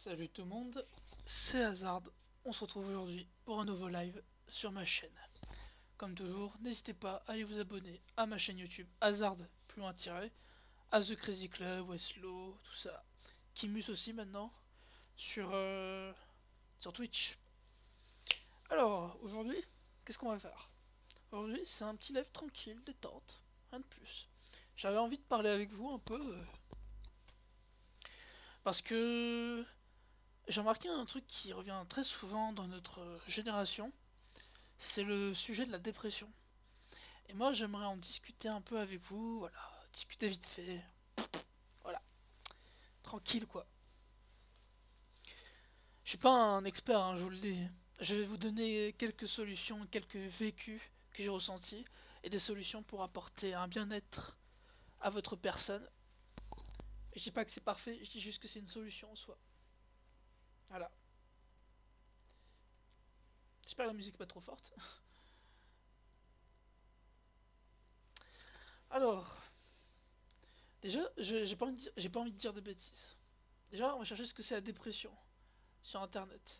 Salut tout le monde, c'est Hazard. On se retrouve aujourd'hui pour un nouveau live sur ma chaîne. Comme toujours, n'hésitez pas à aller vous abonner à ma chaîne YouTube Hazard, plus loin tiré, à The Crazy Club, Westlow, tout ça. Kimus aussi maintenant, sur Twitch. Alors, aujourd'hui, qu'est-ce qu'on va faire? Aujourd'hui, c'est un petit live tranquille, détente, rien de plus. J'avais envie de parler avec vous un peu, parce que j'ai remarqué un truc qui revient très souvent dans notre génération, c'est le sujet de la dépression. Et moi, j'aimerais en discuter un peu avec vous, voilà, discuter vite fait, voilà, tranquille quoi. Je suis pas un expert, hein, je vous le dis. Je vais vous donner quelques solutions, quelques vécus que j'ai ressentis, et des solutions pour apporter un bien-être à votre personne. Je dis pas que c'est parfait, je dis juste que c'est une solution en soi. Voilà. J'espère que la musique est pas trop forte. Alors, déjà, j'ai pas envie de dire des bêtises. Déjà, on va chercher ce que c'est la dépression sur internet.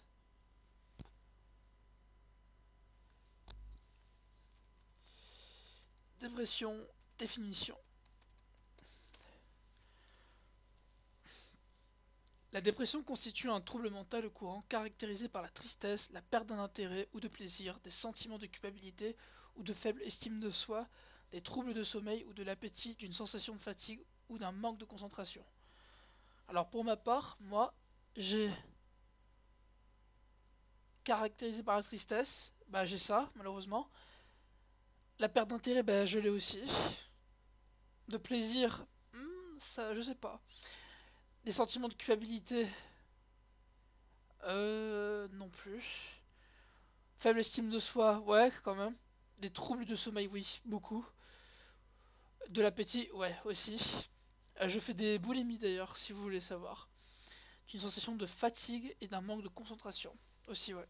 Dépression, définition. La dépression constitue un trouble mental courant caractérisé par la tristesse, la perte d'un intérêt ou de plaisir, des sentiments de culpabilité ou de faible estime de soi, des troubles de sommeil ou de l'appétit, d'une sensation de fatigue ou d'un manque de concentration. Alors pour ma part, moi, j'ai caractérisé par la tristesse, bah j'ai ça malheureusement. La perte d'intérêt, bah je l'ai aussi. De plaisir, ça je sais pas. Des sentiments de culpabilité, non plus. Faible estime de soi, ouais, quand même. Des troubles de sommeil, oui, beaucoup. De l'appétit, ouais, aussi. Je fais des boulimies d'ailleurs, si vous voulez savoir. Une sensation de fatigue et d'un manque de concentration. Aussi, ouais.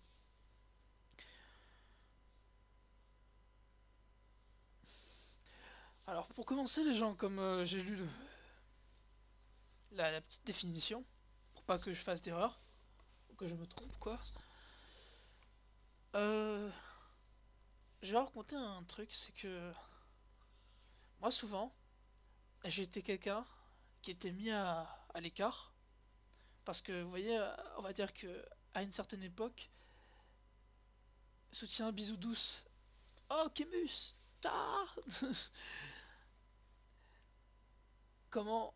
Alors, pour commencer, les gens, comme j'ai lu la petite définition, pour pas que je fasse d'erreur, ou que je me trompe, quoi. Euh, je vais raconter un truc, c'est que moi, souvent, j'ai été quelqu'un qui était mis à l'écart. Parce que, vous voyez, on va dire que à une certaine époque, soutien, bisous douce. Oh, Kemus, ta Comment.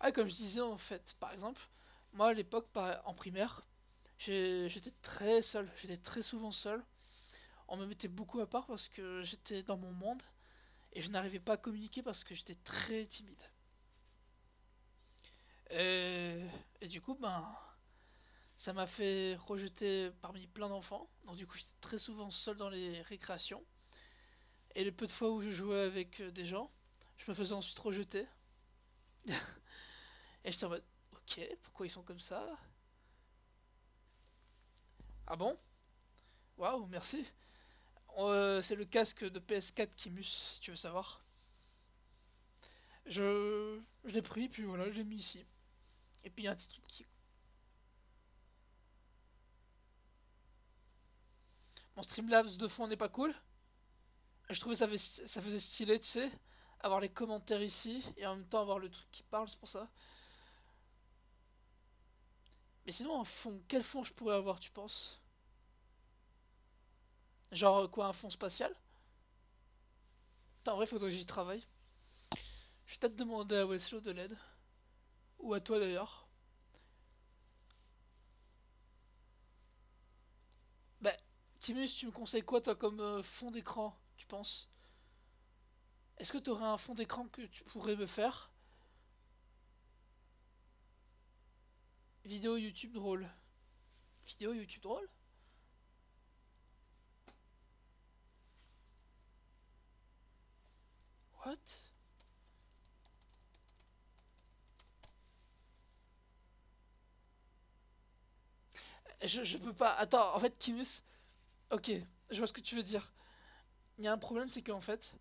Ah, comme je disais en fait, par exemple, moi à l'époque, en primaire, j'étais très seul, j'étais très souvent seul. On me mettait beaucoup à part parce que j'étais dans mon monde et je n'arrivais pas à communiquer parce que j'étais très timide. Et du coup, ben, ça m'a fait rejeter parmi plein d'enfants. Donc du coup, j'étais très souvent seul dans les récréations. Et les peu de fois où je jouais avec des gens, je me faisais ensuite rejeter. Et j'étais en mode, ok, pourquoi ils sont comme ça? Ah bon? Waouh, merci. C'est le casque de PS4 qui muse, si tu veux savoir. Je l'ai pris, puis voilà, je l'ai mis ici. Et puis il y a un petit truc qui. Mon Streamlabs de fond n'est pas cool. Je trouvais ça faisait stylé, tu sais. Avoir les commentaires ici et en même temps avoir le truc qui parle, c'est pour ça. Mais sinon, un fond, quel fond je pourrais avoir, tu penses? Genre quoi, un fond spatial? Putain, en vrai, faudrait que j'y travaille. Je vais peut-être demander à Weslo de l'aide. Ou à toi d'ailleurs. Bah, Timus, tu me conseilles quoi, toi, comme fond d'écran, tu penses? Est-ce que tu aurais un fond d'écran que tu pourrais me faire? Vidéo YouTube drôle. Vidéo YouTube drôle? What? Je peux pas. Attends, en fait, Kimus. Ok, je vois ce que tu veux dire. Il y a un problème, c'est qu'en fait,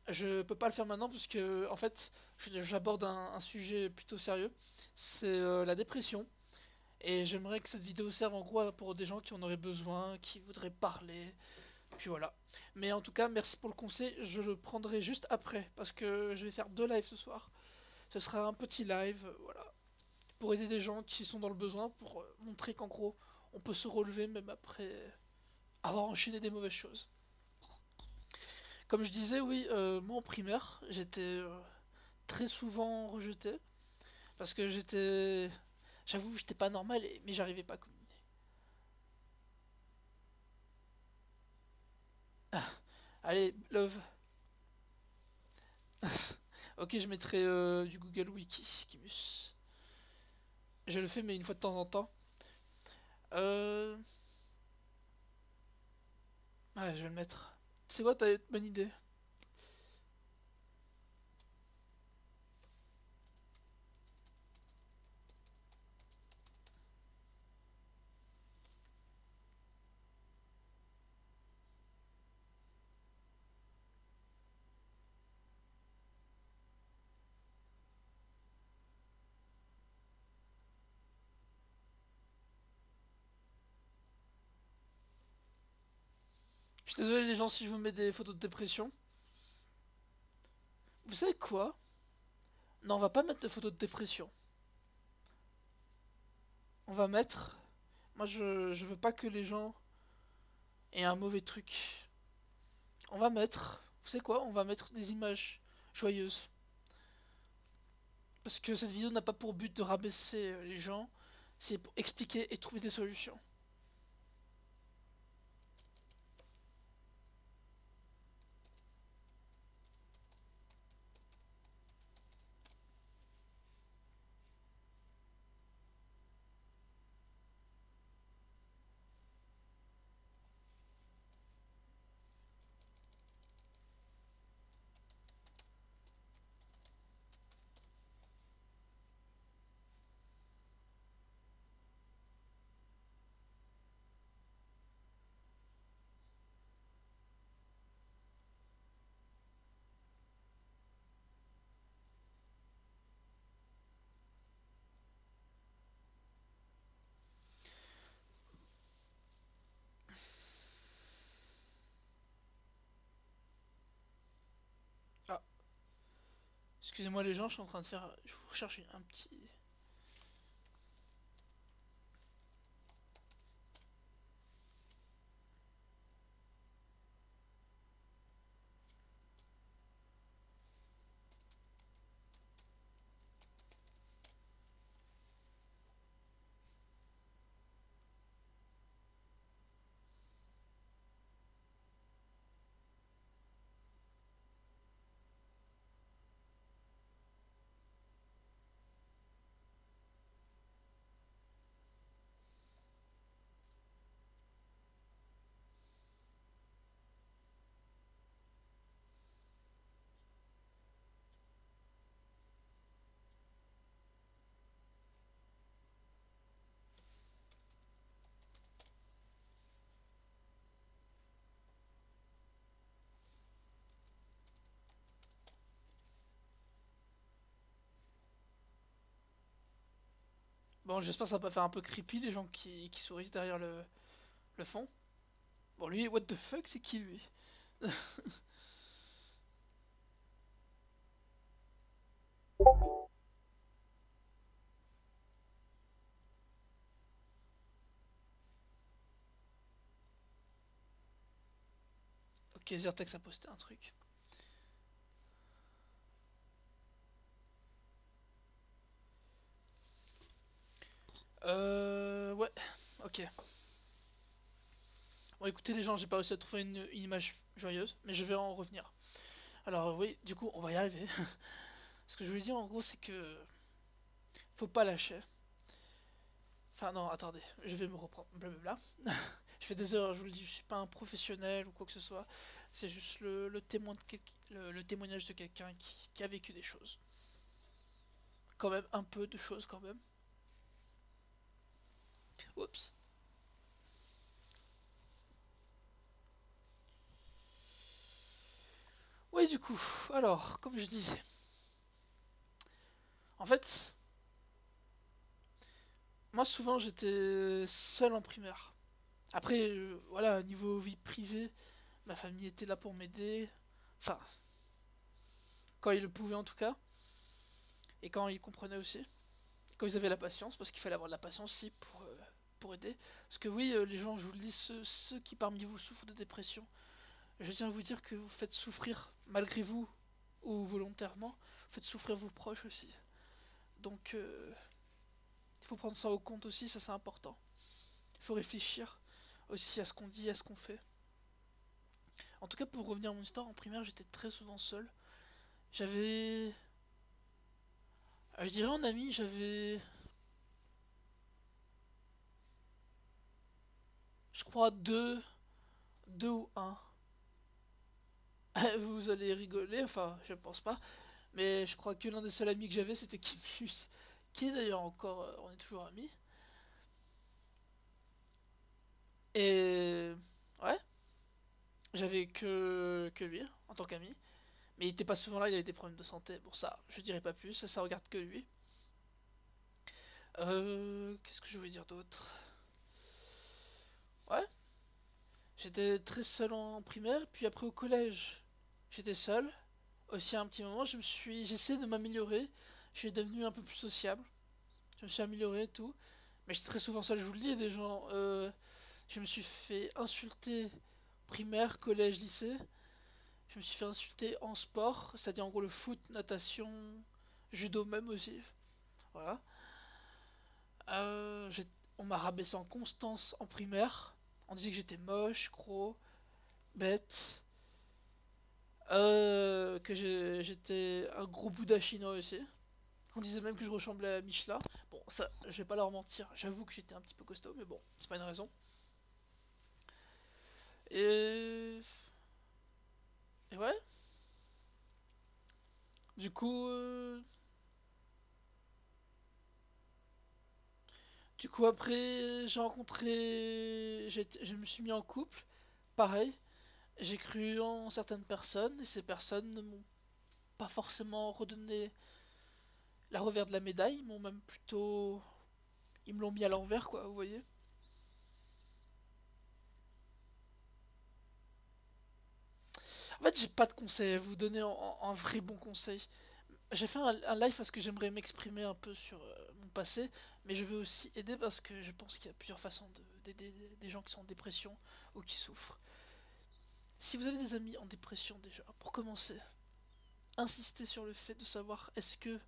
Je peux pas le faire maintenant parce que, en fait, j'aborde un sujet plutôt sérieux. C'est la dépression. Et j'aimerais que cette vidéo serve en gros pour des gens qui en auraient besoin, qui voudraient parler. Puis voilà. Mais en tout cas, merci pour le conseil. Je le prendrai juste après parce que je vais faire deux lives ce soir. Ce sera un petit live, voilà, pour aider des gens qui sont dans le besoin, pour montrer qu'en gros, on peut se relever même après avoir enchaîné des mauvaises choses. Comme je disais, oui, moi en primaire, j'étais très souvent rejeté parce que j'étais, j'avoue, j'étais pas normal, mais j'arrivais pas à communiquer. Allez, love. Ok, je mettrai du Google Wiki, Kimus. Je le fais, mais une fois de temps en temps. Euh... Ouais, je vais le mettre. C'est quoi ta bonne idée? Je suis désolé les gens si je vous mets des photos de dépression. Vous savez quoi? Non, on va pas mettre de photos de dépression. On va mettre... Moi, je veux pas que les gens aient un mauvais truc. On va mettre... Vous savez quoi? On va mettre des images joyeuses. Parce que cette vidéo n'a pas pour but de rabaisser les gens. C'est pour expliquer et trouver des solutions. Ah, excusez-moi les gens, je suis en train de faire... Je vous recherche un petit... Bon, j'espère que ça va pas faire un peu creepy les gens qui sourient derrière le fond. Bon, lui, what the fuck, c'est qui lui? Ok, Zertex a posté un truc. Ouais, ok. Bon, écoutez, les gens, j'ai pas réussi à trouver une image joyeuse, mais je vais en revenir. Alors, oui, du coup, on va y arriver. Ce que je voulais dire, en gros, c'est que faut pas lâcher. Enfin, non, attendez, je vais me reprendre. Blablabla. Je fais des erreurs, je vous le dis, je suis pas un professionnel ou quoi que ce soit. C'est juste le témoignage de quelqu'un qui a vécu des choses. Quand même, un peu de choses, quand même. Oups. Oui, Oui, du coup, alors, comme je disais, en fait, moi souvent j'étais seul en primaire. Après, voilà, niveau vie privée, ma famille était là pour m'aider. Enfin, quand ils le pouvaient en tout cas. Et quand ils comprenaient aussi. Quand ils avaient la patience, parce qu'il fallait avoir de la patience aussi pour aider. Parce que oui, les gens, je vous le dis, ceux qui parmi vous souffrent de dépression, je tiens à vous dire que vous faites souffrir, malgré vous, ou volontairement, vous faites souffrir vos proches aussi. Donc, il faut prendre ça au compte aussi, ça c'est important. Il faut réfléchir aussi à ce qu'on dit, à ce qu'on fait. En tout cas, pour revenir à mon histoire, en primaire, j'étais très souvent seul. J'avais. Je dirais en ami, j'avais. Je crois deux ou un. Vous allez rigoler, enfin, je pense pas. Mais je crois que l'un des seuls amis que j'avais, c'était Kimius. Qui est d'ailleurs encore. On est toujours amis. Et. Ouais, j'avais que lui, en tant qu'ami. Mais il était pas souvent là, il avait des problèmes de santé. Pour ça, je dirais pas plus, ça regarde que lui. Qu'est-ce que je voulais dire d'autre? Ouais, j'étais très seul en primaire, puis après au collège, j'étais seul. Aussi à un petit moment, j'essaie de m'améliorer. Je suis devenu un peu plus sociable. Je me suis amélioré et tout. Mais j'étais très souvent seul, je vous le dis, des gens. Je me suis fait insulter primaire, collège, lycée. Je me suis fait insulter en sport, c'est-à-dire en gros le foot, natation, judo même aussi. Voilà. Euh, j'ai- on m'a rabaissé en constance en primaire. On disait que j'étais moche, gros, bête. J'étais un gros Bouddha chinois aussi. On disait même que je ressemblais à Michelin. Bon, ça, je vais pas leur mentir. J'avoue que j'étais un petit peu costaud, mais bon, c'est pas une raison. Et, et ouais. Du coup, après, je me suis mis en couple. Pareil, j'ai cru en certaines personnes et ces personnes ne m'ont pas forcément redonné la revers de la médaille, ils m'ont même plutôt, ils me l'ont mis à l'envers, quoi, vous voyez. En fait, j'ai pas de conseil à vous donner en vrai bon conseil. J'ai fait un live parce que j'aimerais m'exprimer un peu sur mon passé, mais je veux aussi aider parce que je pense qu'il y a plusieurs façons d'aider des gens qui sont en dépression ou qui souffrent. Si vous avez des amis en dépression déjà, pour commencer, insistez sur le fait de savoir est-ce qu'ils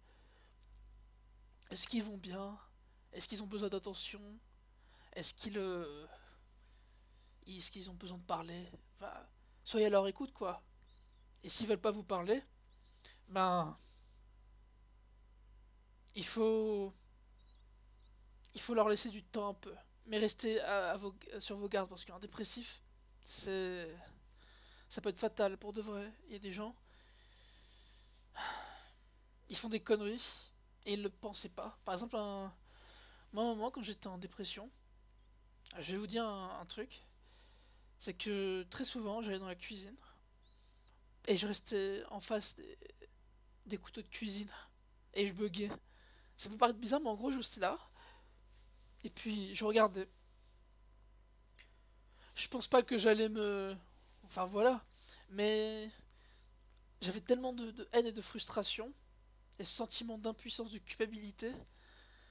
vont bien, est-ce qu'ils ont besoin d'attention, est-ce qu'ils ont besoin de parler. Enfin, soyez à leur écoute quoi. Et s'ils veulent pas vous parler, ben il faut il faut leur laisser du temps un peu. Mais restez sur vos gardes parce qu'un dépressif, c'est ça peut être fatal pour de vrai. Il y a des gens, ils font des conneries et ils le pensaient pas. Par exemple, moi, quand j'étais en dépression, je vais vous dire un truc, c'est que très souvent, j'allais dans la cuisine et je restais en face des couteaux de cuisine et je buguais. Ça peut paraître bizarre, mais en gros, je restais là et puis je regardais. Je pense pas que j'allais me. Enfin voilà. Mais j'avais tellement de haine et de frustration et ce sentiment d'impuissance, de culpabilité.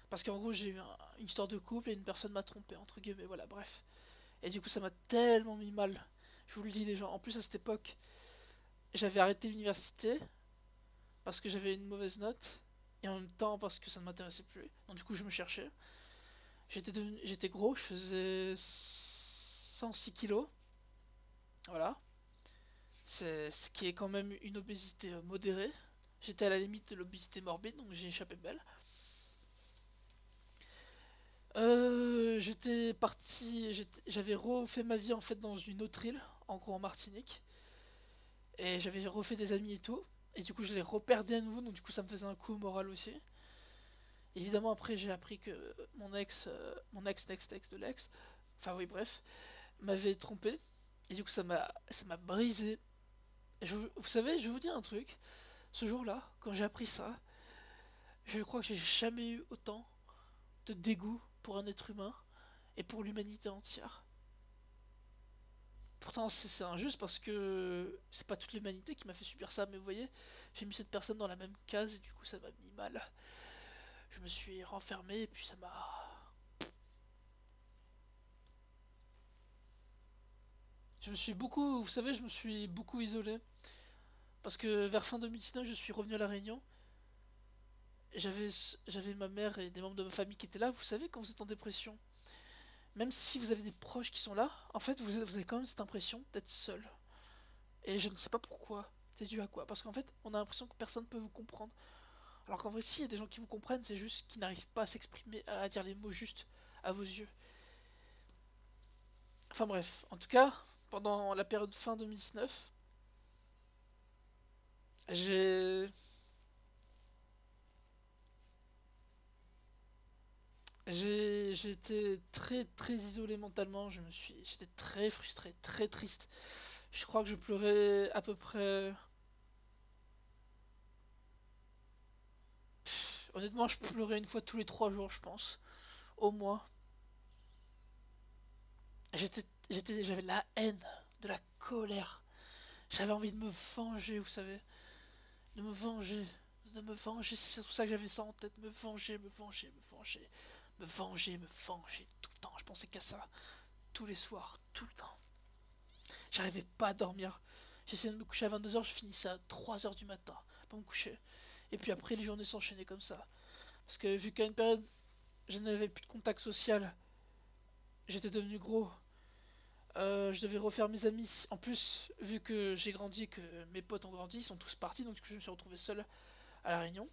Parce qu'en gros, j'ai eu une histoire de couple et une personne m'a trompé, entre guillemets, voilà, bref. Et du coup, ça m'a tellement mis mal. Je vous le dis, les gens. En plus, à cette époque, j'avais arrêté l'université parce que j'avais une mauvaise note. Et en même temps, parce que ça ne m'intéressait plus. Donc, du coup, je me cherchais. J'étais gros, je faisais 106 kilos. Voilà. C'est ce qui est quand même une obésité modérée. J'étais à la limite de l'obésité morbide, donc j'ai échappé belle. J'avais refait ma vie en fait dans une autre île, en gros en Martinique. Et j'avais refait des amis et tout. Et du coup, je les reperdais à nouveau, donc du coup, ça me faisait un coup au moral aussi. Et évidemment, après, j'ai appris que mon ex de l'ex, enfin oui, bref, m'avait trompé. Et du coup, ça m'a brisé. Vous savez, je vais vous dire un truc. Ce jour-là, quand j'ai appris ça, je crois que j'ai jamais eu autant de dégoût pour un être humain et pour l'humanité entière. Pourtant, c'est injuste parce que c'est pas toute l'humanité qui m'a fait subir ça, mais vous voyez, j'ai mis cette personne dans la même case et du coup ça m'a mis mal. Je me suis renfermé et puis ça m'a. Je me suis beaucoup, vous savez, je me suis beaucoup isolé. Parce que vers fin 2019, je suis revenu à La Réunion. J'avais, j'avais ma mère et des membres de ma famille qui étaient là. Vous savez, quand vous êtes en dépression, même si vous avez des proches qui sont là, en fait, vous avez quand même cette impression d'être seul. Et je ne sais pas pourquoi. C'est dû à quoi? Parce qu'en fait, on a l'impression que personne ne peut vous comprendre. Alors qu'en vrai, si, il y a des gens qui vous comprennent, c'est juste qu'ils n'arrivent pas à s'exprimer, à dire les mots justes à vos yeux. Enfin bref, en tout cas, pendant la période fin 2019, j'ai j'ai été très très isolé mentalement, j'étais très frustré, très triste. Je crois que je pleurais à peu près, honnêtement, je pleurais une fois tous les 3 jours, je pense, au moins. J'avais de la haine, de la colère. J'avais envie de me venger, vous savez, de me venger, de me venger. C'est pour ça que j'avais ça en tête, me venger, me venger, me venger, me venger, me venger tout le temps. Je pensais qu'à ça, tous les soirs, tout le temps. J'arrivais pas à dormir. J'essayais de me coucher à 22 heures, je finissais à 3 heures du matin pour me coucher. Et puis après, les journées s'enchaînaient comme ça. Parce que vu qu'à une période, je n'avais plus de contact social, j'étais devenu gros. Je devais refaire mes amis. En plus, vu que j'ai grandi et que mes potes ont grandi, ils sont tous partis, donc du coup, je me suis retrouvé seul à La Réunion.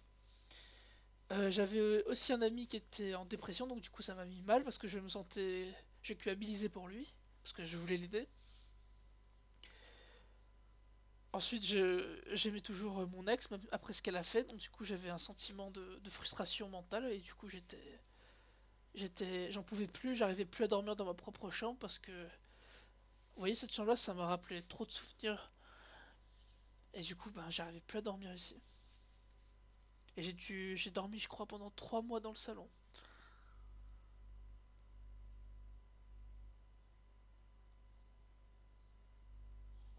J'avais aussi un ami qui était en dépression, donc du coup, ça m'a mis mal parce que je me sentais. Je culpabilisais pour lui, parce que je voulais l'aider. Ensuite, j'aimais toujours mon ex, même après ce qu'elle a fait, donc du coup j'avais un sentiment de frustration mentale et du coup j'en pouvais plus, j'arrivais plus à dormir dans ma propre chambre parce que, vous voyez, cette chambre-là, ça m'a rappelé trop de souvenirs et du coup, ben, j'arrivais plus à dormir ici. Et j'ai dormi, je crois, pendant 3 mois dans le salon.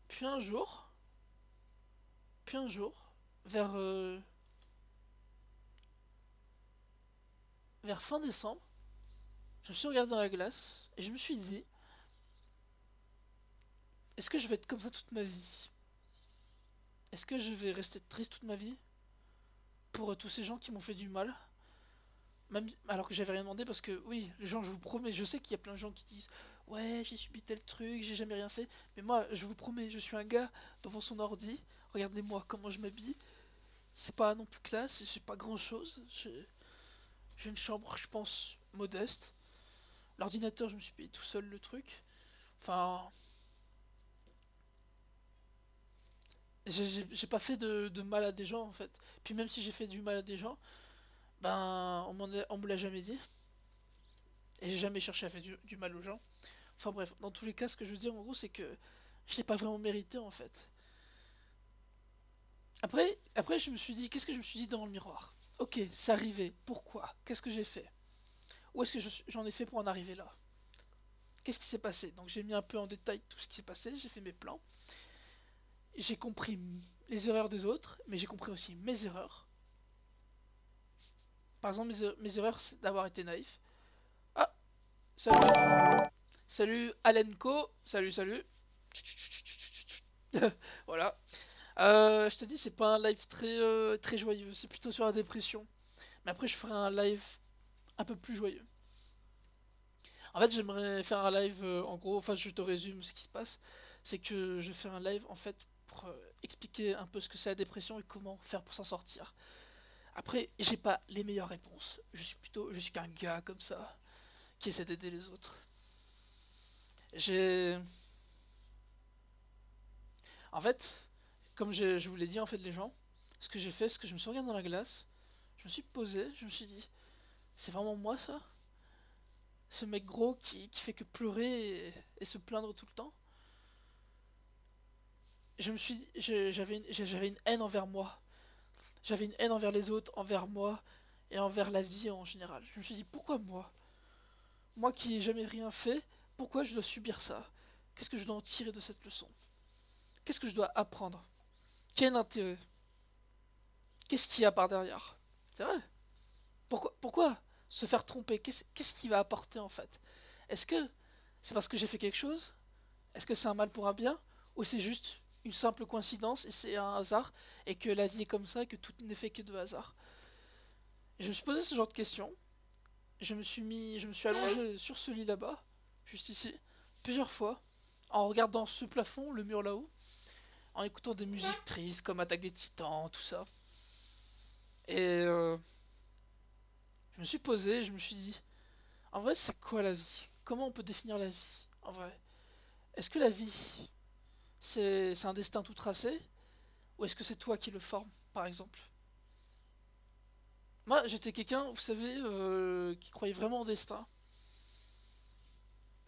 Puis un jour, puis un jour, vers vers fin décembre, je me suis regardé dans la glace et je me suis dit, est-ce que je vais être comme ça toute ma vie? Est-ce que je vais rester triste toute ma vie pour tous ces gens qui m'ont fait du mal? Même alors que j'avais rien demandé parce que oui, les gens, je vous promets, je sais qu'il y a plein de gens qui disent ouais, j'ai subi tel truc, j'ai jamais rien fait, mais moi, je vous promets, je suis un gars devant son ordi. Regardez-moi comment je m'habille. C'est pas non plus classe, j'ai pas grand-chose. J'ai une chambre, je pense, modeste. L'ordinateur, je me suis payé tout seul le truc. Enfin, j'ai pas fait de mal à des gens en fait. Puis même si j'ai fait du mal à des gens, ben on me l'a jamais dit. Et j'ai jamais cherché à faire du mal aux gens. Enfin bref, dans tous les cas, ce que je veux dire en gros, c'est que je l'ai pas vraiment mérité en fait. Après, je me suis dit, qu'est-ce que je me suis dit dans le miroir? Ok, c'est arrivé. Pourquoi? Qu'est-ce que j'ai fait? Où est-ce que j'en ai fait pour en arriver là? Qu'est-ce qui s'est passé? Donc j'ai mis un peu en détail tout ce qui s'est passé, j'ai fait mes plans. J'ai compris les erreurs des autres, mais j'ai compris aussi mes erreurs. Par exemple, mes erreurs, c'est d'avoir été naïf. Ah, salut, salut Alenko, salut, salut. Voilà. Je te dis, c'est pas un live très joyeux, c'est plutôt sur la dépression. Mais après, je ferai un live un peu plus joyeux. En fait, j'aimerais faire un live, en gros, enfin, je te résume ce qui se passe. C'est que je vais faire un live, en fait, pour expliquer un peu ce que c'est la dépression et comment faire pour s'en sortir. Après, j'ai pas les meilleures réponses. Je suis qu'un gars comme ça, qui essaie d'aider les autres. J'ai. En fait, comme je vous l'ai dit, en fait, les gens, ce que j'ai fait, c'est que je me suis regardé dans la glace, je me suis posé, je me suis dit, c'est vraiment moi ça? Ce mec gros qui fait que pleurer et se plaindre tout le temps? j'avais une haine envers moi. J'avais une haine envers les autres, envers moi et envers la vie en général. Je me suis dit pourquoi moi? Moi qui ai jamais rien fait, pourquoi je dois subir ça? Qu'est-ce que je dois en tirer de cette leçon? Qu'est-ce que je dois apprendre? Quel intérêt? Qu'est-ce qu'il y a par derrière? C'est vrai. Pourquoi se faire tromper? Qu'est-ce qui va apporter en fait? Est-ce que c'est parce que j'ai fait quelque chose? Est-ce que c'est un mal pour un bien? Ou c'est juste une simple coïncidence et c'est un hasard et que la vie est comme ça et que tout n'est fait que de hasard? Je me suis posé ce genre de questions. Je me suis allongé sur ce lit là-bas, juste ici, plusieurs fois, en regardant ce plafond, le mur là-haut, en écoutant des musiques tristes comme Attaque des Titans, tout ça. Et je me suis posé, je me suis dit, en vrai, c'est quoi la vie? Comment on peut définir la vie? En vrai, est-ce que la vie, c'est un destin tout tracé? Ou est-ce que c'est toi qui le formes, par exemple? Moi, j'étais quelqu'un, vous savez, qui croyait vraiment au destin.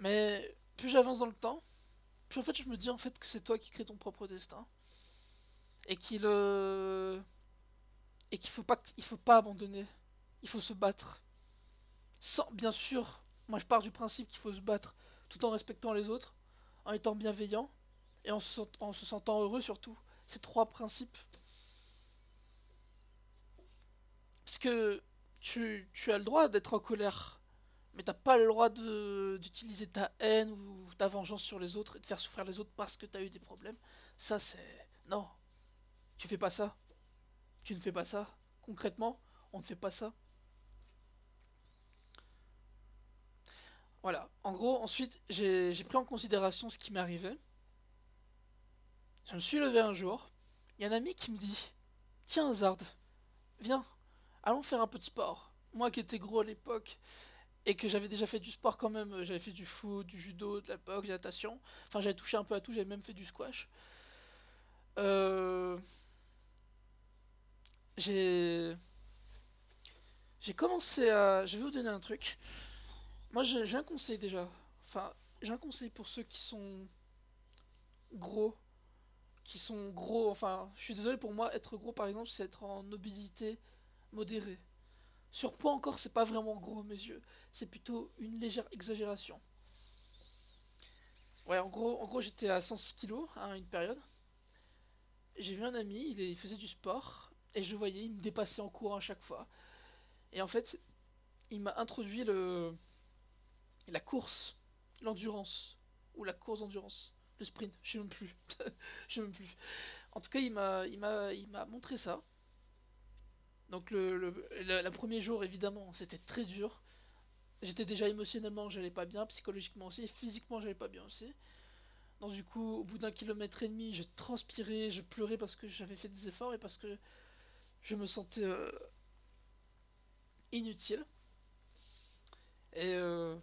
Mais plus j'avance dans le temps, plus en fait je me dis en fait que c'est toi qui crée ton propre destin. Et qu'il faut pas abandonner. Il faut se battre. Sans, bien sûr, moi je pars du principe qu'il faut se battre tout en respectant les autres, en étant bienveillant et en se sentant heureux surtout. Ces trois principes. Parce que tu as le droit d'être en colère, mais t'as pas le droit d'utiliser ta haine ou ta vengeance sur les autres et de faire souffrir les autres parce que t'as eu des problèmes. Ça c'est... Non, tu fais pas ça. Tu ne fais pas ça. Concrètement, on ne fait pas ça. Voilà. En gros, ensuite, j'ai pris en considération ce qui m'arrivait. Je me suis levé un jour. Il y a un ami qui me dit: Tiens, Zard, viens, allons faire un peu de sport. Moi qui étais gros à l'époque et que j'avais déjà fait du sport quand même, j'avais fait du foot, du judo, de la boxe, de la natation. Enfin, j'avais touché un peu à tout, j'avais même fait du squash. Euh, j'ai j'ai commencé à. Je vais vous donner un truc. Moi, j'ai un conseil déjà. Enfin, j'ai un conseil pour ceux gros, qui sont gros. Enfin, je suis désolé, pour moi, être gros par exemple, c'est être en obésité modérée. Surpoids encore, c'est pas vraiment gros à mes yeux. C'est plutôt une légère exagération. Ouais, en gros j'étais à 106 kilos à une période. J'ai vu un ami, il faisait du sport, et je le voyais, il me dépassait en courant à chaque fois. Et en fait, il m'a introduit la course, l'endurance, ou la course d'endurance, le sprint, je sais même plus. Je sais même plus. En tout cas, il m'a montré ça. Donc le premier jour, évidemment, c'était très dur. J'étais déjà émotionnellement, j'allais pas bien, psychologiquement aussi, et physiquement, j'allais pas bien aussi. Donc du coup, au bout d'un kilomètre et demi, je transpirais, je pleurais parce que j'avais fait des efforts et parce que je me sentais inutile. Et, euh,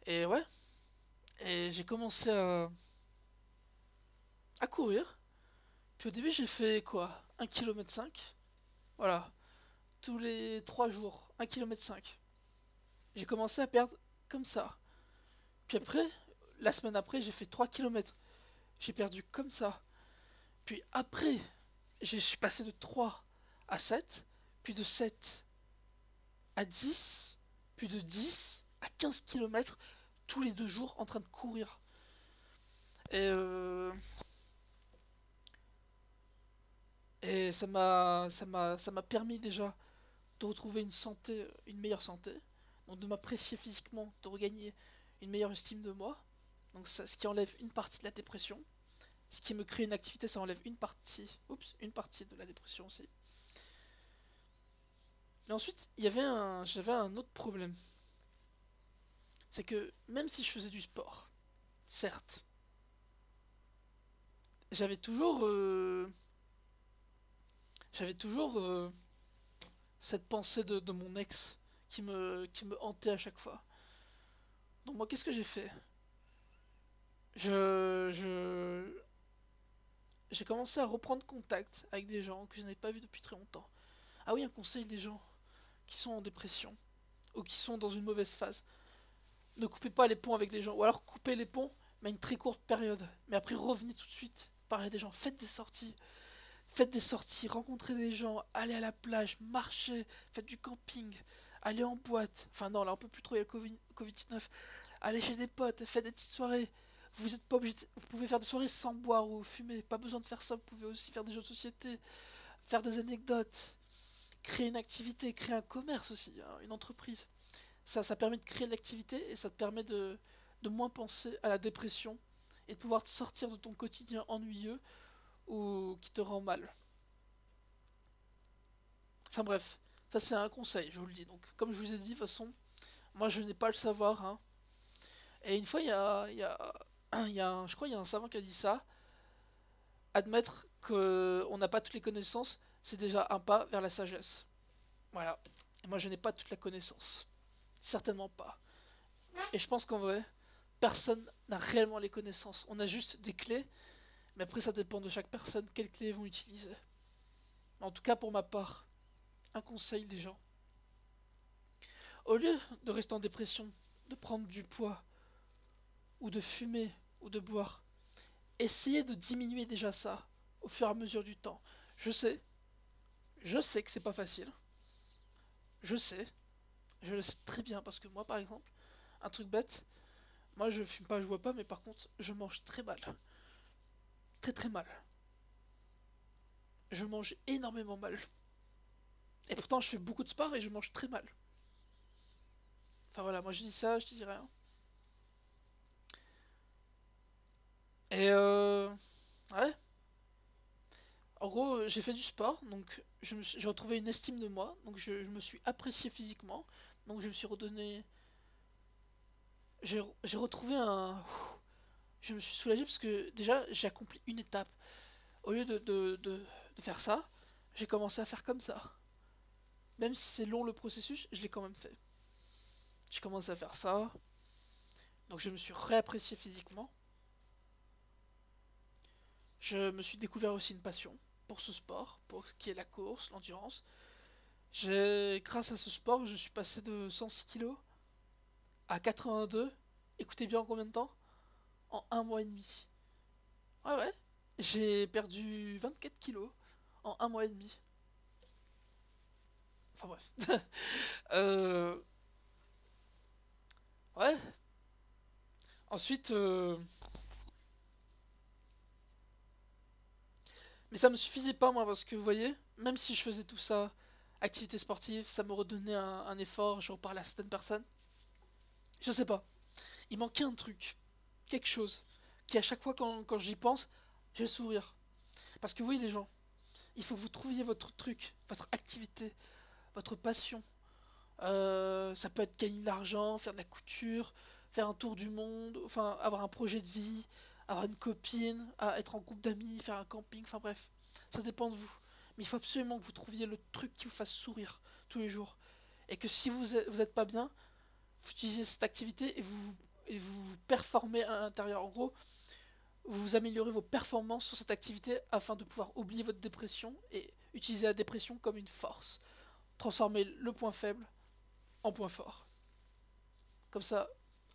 et ouais, et j'ai commencé à courir. Puis au début, j'ai fait quoi? 1,5 km. Voilà, tous les 3 jours, 1,5 km. J'ai commencé à perdre comme ça. Puis après, la semaine après, j'ai fait 3 km. J'ai perdu comme ça. Puis après, je suis passé de 3 à 7, puis de 7 à 10, puis de 10 à 15 km tous les 2 jours en train de courir. Et, euh, et ça m'a permis déjà de retrouver une santé, une meilleure santé, donc de m'apprécier physiquement, de regagner une meilleure estime de moi. Donc ça, ce qui enlève une partie de la dépression. Ce qui me crée une activité, ça enlève une partie de la dépression aussi. Mais ensuite, j'avais un autre problème. C'est que même si je faisais du sport, certes, j'avais toujours, euh, j'avais toujours cette pensée de mon ex qui me hantait à chaque fois. Donc moi, qu'est-ce que j'ai fait? Je, je, j'ai commencé à reprendre contact avec des gens que je n'avais pas vus depuis très longtemps. Ah oui, un conseil des gens qui sont en dépression ou qui sont dans une mauvaise phase. Ne coupez pas les ponts avec les gens, ou alors coupez les ponts, mais à une très courte période. Mais après, revenez tout de suite, parlez des gens, faites des sorties. Faites des sorties, rencontrez des gens, allez à la plage, marchez, faites du camping, allez en boîte. Enfin non, là on peut plus trouver le Covid-19. Allez chez des potes, faites des petites soirées. Vous êtes pas obligé vous pouvez faire des soirées sans boire ou fumer, pas besoin de faire ça, vous pouvez aussi faire des jeux de société, faire des anecdotes, créer une activité, créer un commerce aussi, hein, une entreprise. Ça permet de créer de l'activité et ça te permet de moins penser à la dépression et de pouvoir te sortir de ton quotidien ennuyeux ou qui te rend mal. Enfin bref, ça c'est un conseil, je vous le dis. Donc comme je vous ai dit, de toute façon, moi je n'ai pas le savoir, hein. Et une fois, je crois qu'il y a un savant qui a dit ça. Admettre qu'on n'a pas toutes les connaissances, c'est déjà un pas vers la sagesse. Voilà. Et moi je n'ai pas toute la connaissance. Certainement pas. Et je pense qu'en vrai, personne n'a réellement les connaissances. On a juste des clés, mais après ça dépend de chaque personne quelles clés ils vont utiliser. En tout cas pour ma part, un conseil des gens. Au lieu de rester en dépression, de prendre du poids, ou de fumer, ou de boire, essayez de diminuer déjà ça au fur et à mesure du temps. Je sais, je sais que c'est pas facile. Je sais, je le sais très bien parce que moi par exemple, un truc bête, moi je fume pas, je bois pas, mais par contre je mange très mal. Très très mal. Je mange énormément mal. Et pourtant je fais beaucoup de sport et je mange très mal. Enfin voilà, moi je dis ça, je te dis rien. Et ouais, en gros, j'ai fait du sport, donc j'ai retrouvé une estime de moi, donc je me suis apprécié physiquement, donc je me suis redonné. J'ai retrouvé un. Je me suis soulagé parce que déjà j'ai accompli une étape. Au lieu de faire ça, j'ai commencé à faire comme ça. Même si c'est long le processus, je l'ai quand même fait. J'ai commencé à faire ça, donc je me suis réapprécié physiquement. Je me suis découvert aussi une passion pour ce sport, pour ce qui est la course, l'endurance. Grâce à ce sport, je suis passé de 106 kilos à 82. Écoutez bien en combien de temps? En un mois et demi. Ouais, ouais. J'ai perdu 24 kilos en un mois et demi. Enfin bref. euh, ouais. Ensuite, mais ça me suffisait pas moi parce que vous voyez, même si je faisais tout ça, activité sportive, ça me redonnait un effort, je reparle à certaines personnes. Je sais pas. Il manquait un truc, quelque chose, qui à chaque fois quand j'y pense, je vais sourire. Parce que oui les gens, il faut que vous trouviez votre truc, votre activité, votre passion. Ça peut être gagner de l'argent, faire de la couture, faire un tour du monde, enfin avoir un projet de vie, avoir une copine, être en groupe d'amis, faire un camping, enfin bref, ça dépend de vous. Mais il faut absolument que vous trouviez le truc qui vous fasse sourire tous les jours. Et que si vous êtes pas bien, vous utilisez cette activité et vous performez à l'intérieur. En gros, vous améliorez vos performances sur cette activité afin de pouvoir oublier votre dépression et utiliser la dépression comme une force. Transformer le point faible en point fort. Comme ça,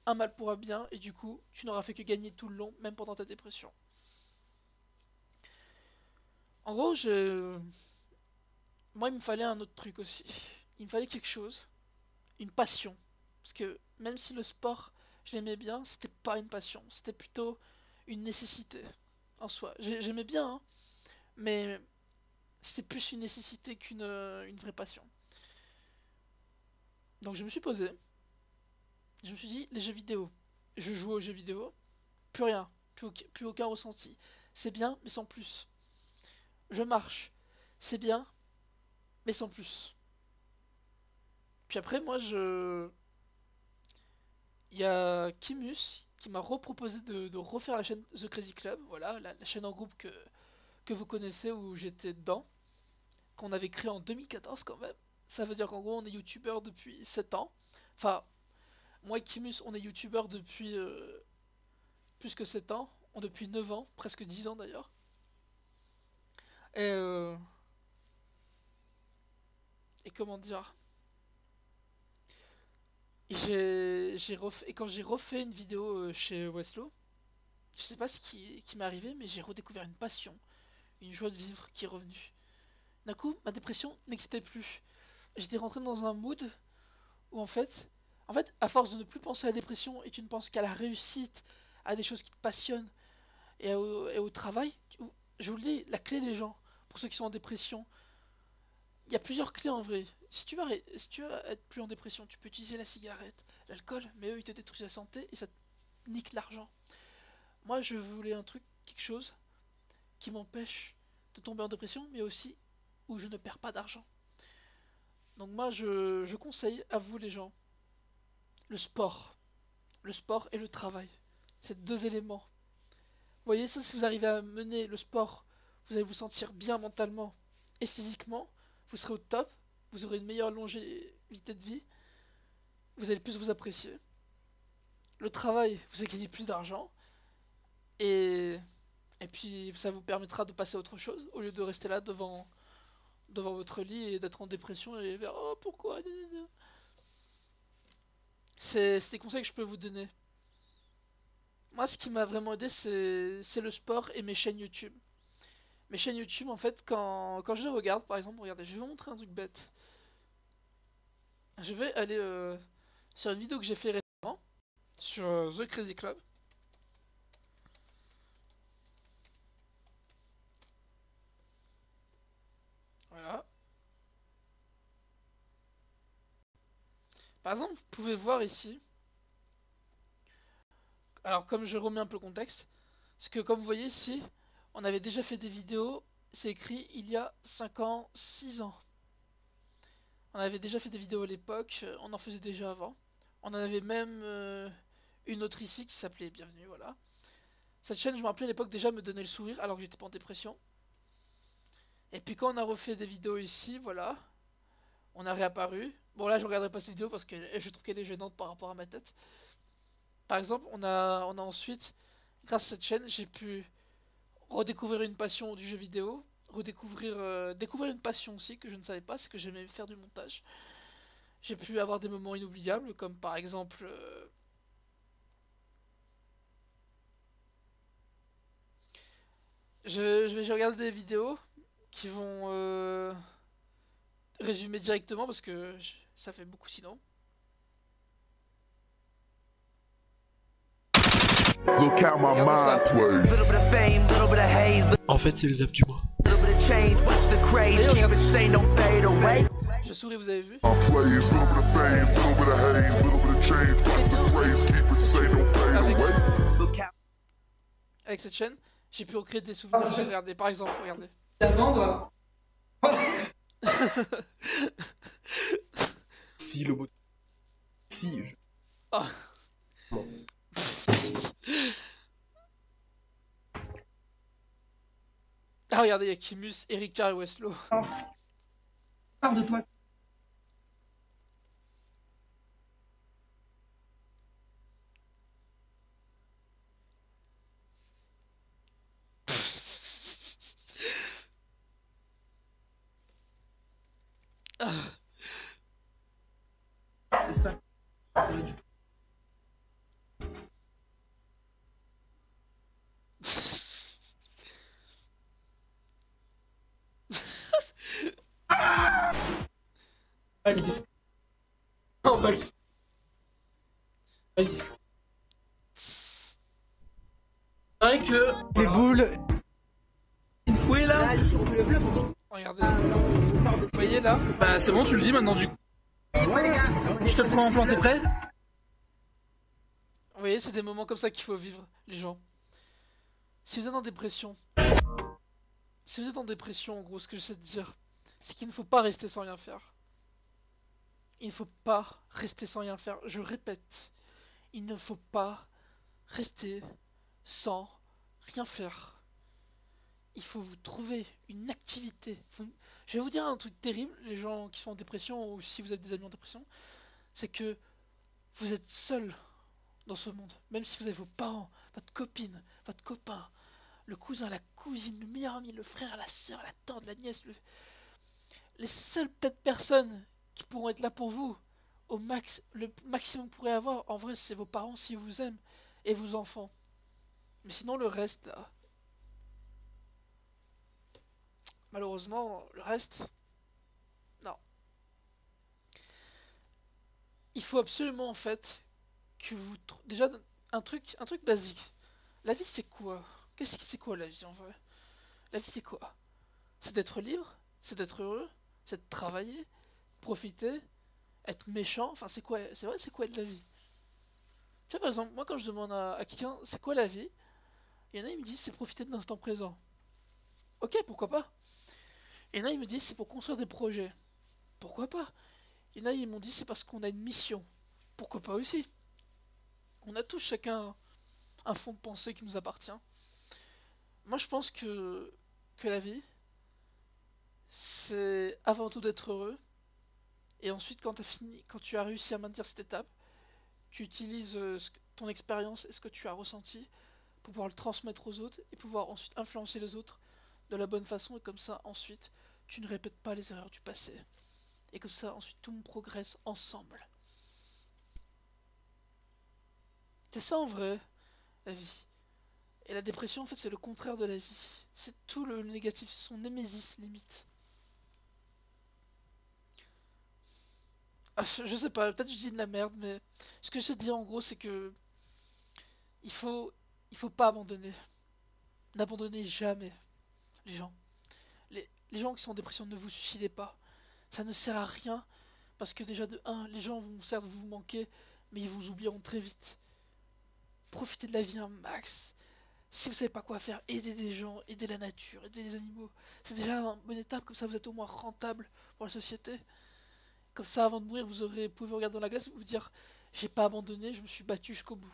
un mal pourra bien et du coup, tu n'auras fait que gagner tout le long, même pendant ta dépression. En gros, moi, il me fallait un autre truc aussi. Il me fallait quelque chose, une passion. Parce que même si le sport, je l'aimais bien, c'était pas une passion, c'était plutôt une nécessité en soi. J'aimais bien, hein, mais c'était plus une nécessité qu'une une vraie passion. Donc je me suis posé, je me suis dit, les jeux vidéo. Je joue aux jeux vidéo, plus rien, plus aucun ressenti. C'est bien, mais sans plus. Je marche, c'est bien, mais sans plus. Puis après, il y a Kimus qui m'a reproposé de refaire la chaîne The Crazy Club, voilà, la chaîne en groupe que vous connaissez où j'étais dedans, qu'on avait créé en 2014 quand même. Ça veut dire qu'en gros, on est youtubeur depuis 7 ans. Enfin, moi et Kimus, on est youtubeur depuis plus que 7 ans, depuis 9 ans, presque 10 ans d'ailleurs. Et, et comment dire et quand j'ai refait une vidéo chez Westlo, Je sais pas ce qui m'est arrivé, mais j'ai redécouvert une passion, une joie de vivre qui est revenue. D'un coup, ma dépression n'existait plus. J'étais rentré dans un mood où en fait, à force de ne plus penser à la dépression et tu ne penses qu'à la réussite, à des choses qui te passionnent et au travail, je vous le dis, la clé des gens, pour ceux qui sont en dépression, il y a plusieurs clés en vrai. Si tu veux être plus en dépression, tu peux utiliser la cigarette, l'alcool, mais eux ils te détruisent la santé et ça te nique l'argent. Moi je voulais un truc, quelque chose qui m'empêche de tomber en dépression, mais aussi où je ne perds pas d'argent. Donc moi je conseille à vous les gens, le sport. Le sport et le travail. C'est deux éléments. Vous voyez ça, si vous arrivez à mener le sport, vous allez vous sentir bien mentalement et physiquement, vous serez au top, vous aurez une meilleure longévité de vie, vous allez plus vous apprécier. Le travail, vous allez gagner plus d'argent, et, et puis ça vous permettra de passer à autre chose, au lieu de rester là devant votre lit et d'être en dépression et vers oh pourquoi. C'est des conseils que je peux vous donner. Moi, ce qui m'a vraiment aidé, c'est le sport et mes chaînes YouTube. Mes chaînes YouTube, en fait, quand je les regarde, par exemple, regardez, je vais vous montrer un truc bête. Je vais aller sur une vidéo que j'ai fait récemment, sur The Crazy Club. Voilà. Par exemple, vous pouvez voir ici, alors comme je remets un peu le contexte, parce que comme vous voyez ici, on avait déjà fait des vidéos, c'est écrit il y a 5 ans, 6 ans. On avait déjà fait des vidéos à l'époque, on en faisait déjà avant. On en avait même une autre ici qui s'appelait Bienvenue, voilà. Cette chaîne, je me rappelais à l'époque déjà me donnait le sourire alors que j'étais pas en dépression. Et puis quand on a refait des vidéos ici, voilà, on a réapparu. Bon là je regarderai pas cette vidéo parce que je trouve qu'elle est gênante par rapport à ma tête. Par exemple, on a ensuite, grâce à cette chaîne, j'ai pu redécouvrir une passion du jeu vidéo, découvrir une passion aussi que je ne savais pas, c'est que j'aimais faire du montage. J'ai pu avoir des moments inoubliables, comme par exemple, je vais regarder des vidéos qui vont résumer directement parce que ça fait beaucoup sinon. Look how my Regardez ça. mind plays. Little bit of fame, little bit of hate, En fait, c'est le zap du mois. little bit of change. Watch the craze, keep it sane, don't fade away. Je souris, vous avez vu? My plays, little bit of fame, little bit of hate, little bit of change. Watch the praise, keep it sane, don't fade Avec, away. Look how avec cette chaîne, j'ai pu recréer des souvenirs. Regardez, par exemple, regardez. À vendre. Si le bot. Si je. Oh. Bon. Ah regardez, il y a Kimus, Erika et Weslo. Parle de toi. C'est ça. Ah, le disque. Oh, bah, le disque. C'est vrai que les boules. Une fouée là. Regardez. Vous voyez là? Bah, c'est bon, tu le dis maintenant du coup. Je te prends en plan, t'es prêt? Vous voyez, c'est des moments comme ça qu'il faut vivre, les gens. Si vous êtes en dépression, en gros, ce que j'essaie de dire, c'est qu'il ne faut pas rester sans rien faire. Il ne faut pas rester sans rien faire. Je répète, il ne faut pas rester sans rien faire. Il faut vous trouver une activité. Je vais vous dire un truc terrible, les gens qui sont en dépression, ou si vous êtes des amis en dépression, c'est que vous êtes seul dans ce monde. Même si vous avez vos parents, votre copine, votre copain, le cousin, la cousine, le meilleur ami, le frère, la soeur, la tante, la nièce, les seules peut-être personnes qui pourront être là pour vous, le maximum que vous pourrez avoir, en vrai, c'est vos parents s'ils vous aiment, et vos enfants. Mais sinon, le reste, là, malheureusement, le reste, non. Il faut absolument, en fait, que vous... Déjà, un truc basique. La vie, c'est quoi? C'est quoi la vie, en vrai? La vie, c'est quoi? C'est d'être libre? C'est d'être heureux? C'est de travailler? Profiter? Être méchant? Enfin, c'est quoi? C'est vrai, c'est quoi de la vie? Tu vois, par exemple, moi, quand je demande à quelqu'un, c'est quoi la vie? Il y en a, ils me disent, c'est profiter de l'instant présent. Ok, pourquoi pas? Il y en a, ils me disent, c'est pour construire des projets. Pourquoi pas? Il y en a, ils m'ont dit, c'est parce qu'on a une mission. Pourquoi pas aussi? On a tous chacun un fond de pensée qui nous appartient. Moi, je pense que la vie, c'est avant tout d'être heureux. Et ensuite, quand, fini, quand tu as réussi à maintenir cette étape, tu utilises ton expérience et ce que tu as ressenti pour pouvoir le transmettre aux autres et pouvoir ensuite influencer les autres de la bonne façon. Et comme ça, ensuite, tu ne répètes pas les erreurs du passé. Et comme ça, ensuite, tout le monde progresse ensemble. C'est ça en vrai, la vie. Et la dépression, en fait, c'est le contraire de la vie. C'est tout le négatif, son némésis limite. Ah, je sais pas, peut-être je dis de la merde, mais ce que je te dis en gros, c'est que il faut, il faut pas abandonner. N'abandonnez jamais les gens. Les gens qui sont en dépression, ne vous suicidez pas. Ça ne sert à rien, parce que déjà de un, les gens vont certes vous manquer, mais ils vous oublieront très vite. Profitez de la vie un max. Si vous savez pas quoi faire, aidez des gens, aidez la nature, aidez les animaux. C'est déjà une bonne étape, comme ça vous êtes au moins rentable pour la société. Comme ça, avant de mourir, pouvez vous regarder dans la glace et vous dire j'ai pas abandonné, je me suis battu jusqu'au bout.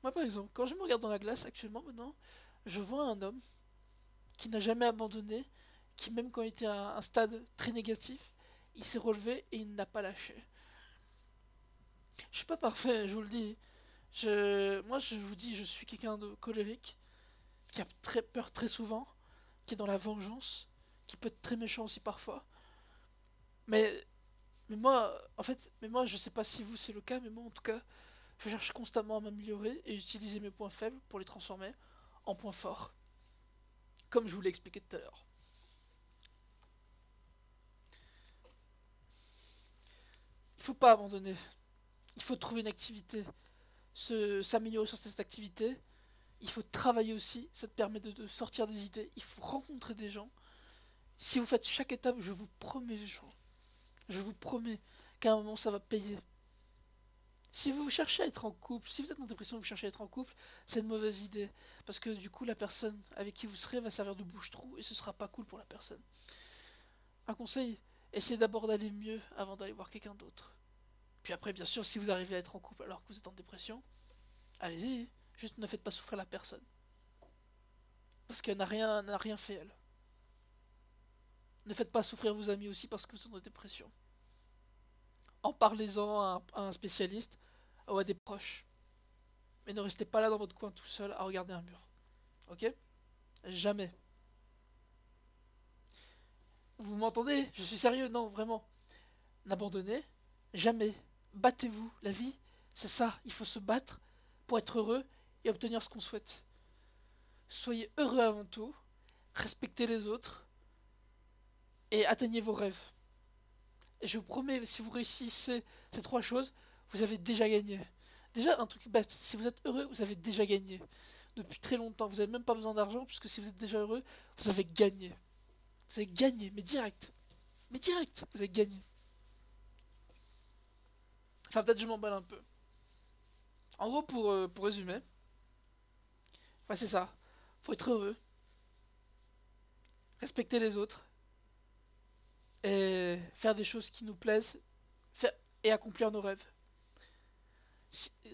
Moi, par exemple, quand je me regarde dans la glace actuellement, maintenant, je vois un homme qui n'a jamais abandonné, qui, même quand il était à un stade très négatif, il s'est relevé et il n'a pas lâché. Je suis pas parfait, je vous le dis. Moi, je vous dis, je suis quelqu'un de colérique, qui a très peur très souvent, qui est dans la vengeance, qui peut être très méchant aussi parfois. Mais, mais moi, en fait, mais moi, je sais pas si vous c'est le cas, mais moi en tout cas, je cherche constamment à m'améliorer et utiliser mes points faibles pour les transformer en points forts, comme je vous l'ai expliqué tout à l'heure. Il faut pas abandonner, il faut trouver une activité, s'améliorer sur cette activité. Il faut travailler aussi, ça te permet de sortir des idées, il faut rencontrer des gens. Si vous faites chaque étape, je vous promets les gens, je vous promets qu'à un moment ça va payer. Si vous cherchez à être en couple, si vous êtes en dépression et vous cherchez à être en couple, c'est une mauvaise idée. Parce que du coup, la personne avec qui vous serez va servir de bouche-trou et ce sera pas cool pour la personne. Un conseil, essayez d'abord d'aller mieux avant d'aller voir quelqu'un d'autre. Puis après, bien sûr, si vous arrivez à être en couple alors que vous êtes en dépression, allez-y, juste ne faites pas souffrir la personne. Parce qu'elle n'a rien fait, elle. Ne faites pas souffrir vos amis aussi parce que vous êtes en dépression. En parlez-en à un spécialiste ou à des proches. Mais ne restez pas là dans votre coin tout seul à regarder un mur. Ok? Jamais. Vous m'entendez? Je suis sérieux, non, vraiment. N'abandonnez jamais. Battez-vous. La vie, c'est ça. Il faut se battre pour être heureux et obtenir ce qu'on souhaite. Soyez heureux avant tout. Respectez les autres. Et atteignez vos rêves. Et je vous promets, si vous réussissez ces trois choses, vous avez déjà gagné. Déjà, un truc bête. Si vous êtes heureux, vous avez déjà gagné. Depuis très longtemps. Vous n'avez même pas besoin d'argent, puisque si vous êtes déjà heureux, vous avez gagné. Vous avez gagné, mais direct. Mais direct, vous avez gagné. Enfin, peut-être je m'emballe un peu. En gros, pour résumer, enfin, c'est ça. Faut être heureux, respecter les autres, et faire des choses qui nous plaisent, faire, et accomplir nos rêves.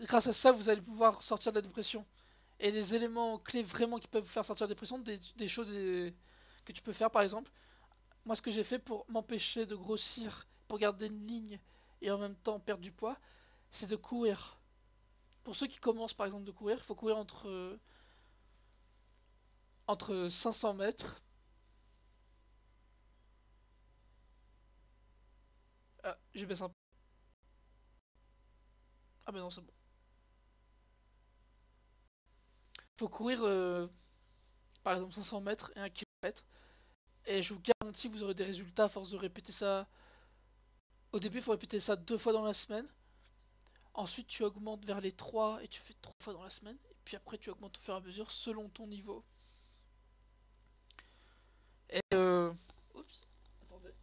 Grâce à ça, vous allez pouvoir sortir de la dépression. Et les éléments clés vraiment qui peuvent vous faire sortir de la dépression, des choses que tu peux faire par exemple. Moi, ce que j'ai fait pour m'empêcher de grossir, pour garder une ligne et en même temps perdre du poids, c'est de courir. Pour ceux qui commencent par exemple de courir, il faut courir entre 500 mètres. Ah, je baisse un peu. Ah, mais non, c'est bon. faut courir par exemple 500 mètres et 1 km. Et je vous garantis que vous aurez des résultats à force de répéter ça. Au début, il faut répéter ça 2 fois dans la semaine. Ensuite, tu augmentes vers les 3 et tu fais 3 fois dans la semaine. Et puis après, tu augmentes au fur et à mesure selon ton niveau. Et oups. Attendez.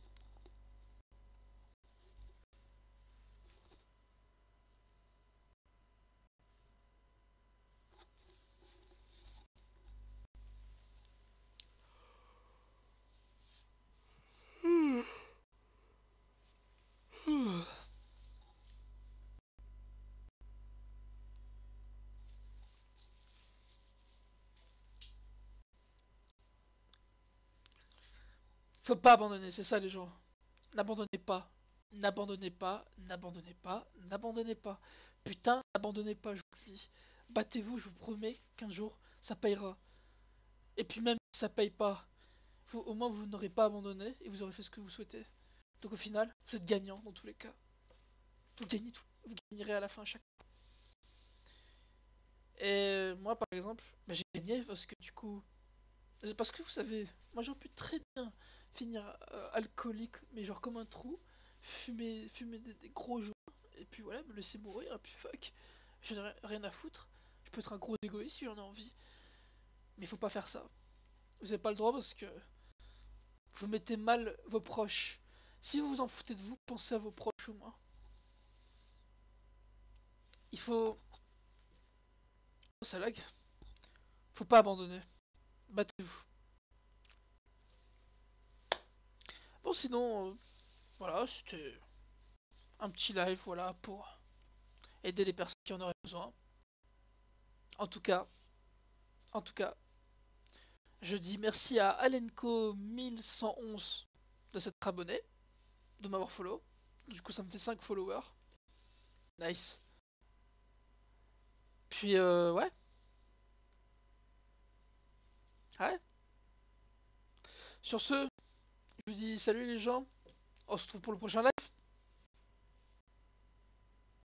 Faut pas abandonner, c'est ça les gens. N'abandonnez pas. N'abandonnez pas, n'abandonnez pas, n'abandonnez pas. Putain, n'abandonnez pas, je vous le dis. Battez-vous, je vous promets qu'un jour, ça payera. Et puis même si ça paye pas, au moins vous n'aurez pas abandonné et vous aurez fait ce que vous souhaitez. Donc au final, vous êtes gagnant dans tous les cas. Vous gagnez tout, vous gagnerez à la fin à chaque fois. Et moi par exemple, bah, j'ai gagné parce que du coup... Parce que vous savez, moi j'aurais pu très bien finir alcoolique, mais genre comme un trou, fumer des gros joints, et puis voilà, me laisser mourir, et puis fuck, j'en ai rien à foutre. Je peux être un gros égoïste si j'en ai envie, mais faut pas faire ça. Vous avez pas le droit parce que vous mettez mal vos proches. Si vous vous en foutez de vous, pensez à vos proches au moins. Il faut... Oh, ça lag. Faut pas abandonner. Battez-vous. Bon sinon, voilà, c'était un petit live, voilà, pour aider les personnes qui en auraient besoin. En tout cas, en tout cas, je dis merci à Alenko1111 de s'être abonné, de m'avoir follow. Du coup, ça me fait 5 followers. Nice. Puis, ouais. Ouais. Sur ce, je vous dis salut les gens. On se retrouve pour le prochain live.